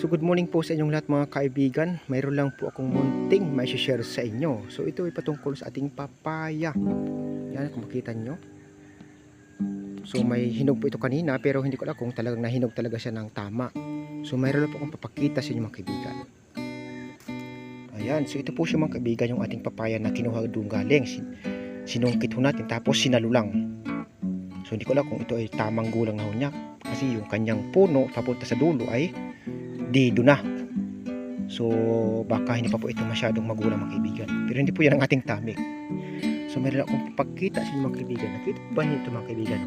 So good morning po sa inyong lahat mga kaibigan. Mayroon lang po akong munting may share sa inyo. So ito ay patungkol sa ating papaya. Yan kung makita nyo. So may hinog po ito kanina pero hindi ko alam kung talagang nahinog talaga siya ng tama. So mayroon lang po akong papakita sa inyo mga kaibigan. Ayan, so ito po siya mga kaibigan, yung ating papaya na kinuha doon galing. Sinungkit ho natin tapos sinalulang. So hindi ko alam kung ito ay tamang gulang na ho niya. Kasi yung kanyang puno papunta sa dulo ay dido na. So baka hindi pa po ito masyadong magulang mga kaibigan. Pero hindi po yan ang ating tamig. So meron akong papakita sa inyo mga kaibigan. Nakita ba niyo ito mga kaibigan?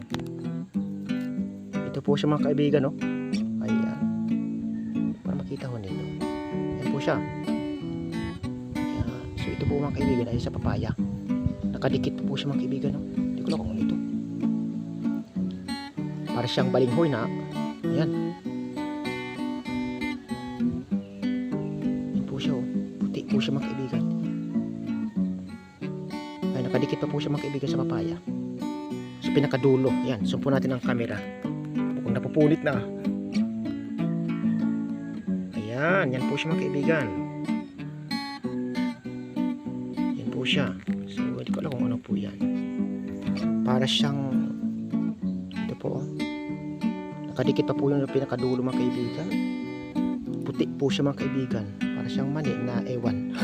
Ito po siya mga kaibigan. Ayan. Para makita ho nito. Ayan po siya. Ayan. So ito po mga kaibigan ay sa papaya. Nakadikit po siya mga kaibigan. Hindi ko lang kung ano ito. Para siyang balinghoy na. Ayan. Puti po siya mga kaibigan. Ay, nakadikit pa po siya mga kaibigan sa papaya. So pinakadulo. Ayan, zoom po natin ang camera. Kung napupunit na. Ayan, yan po siya mga kaibigan. Yan po siya. So hindi ko alam kung ano po yan. Para siyang ito po. Nakadikit pa po yung pinakadulo mga kaibigan. Puti po siya mga kaibigan. Para siyang mani na ewan.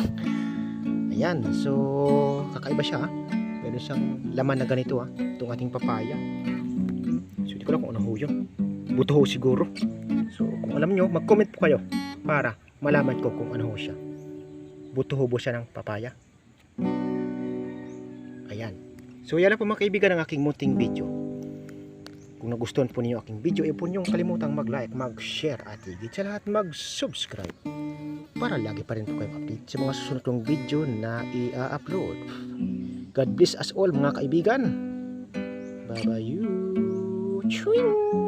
Ayan, so kakaiba siya. Meron siyang laman na ganito itong ating papaya. So hindi ko lang kung ano ho yun. Buto ho siguro. So kung alam nyo, mag-comment po kayo para malaman ko kung ano ho siya. Buto ho ba siya ng papaya? Ayan. So yan lang po mga kaibigan ang aking munting video. Kung nagustuhan po niyo aking video, po niyong kalimutang mag-like, mag-share at higit sa lahat mag-subscribe para lagi pa rin po kayo update sa mga susunod kong video na i-upload. God bless us all mga kaibigan. Bye bye you. Chewing.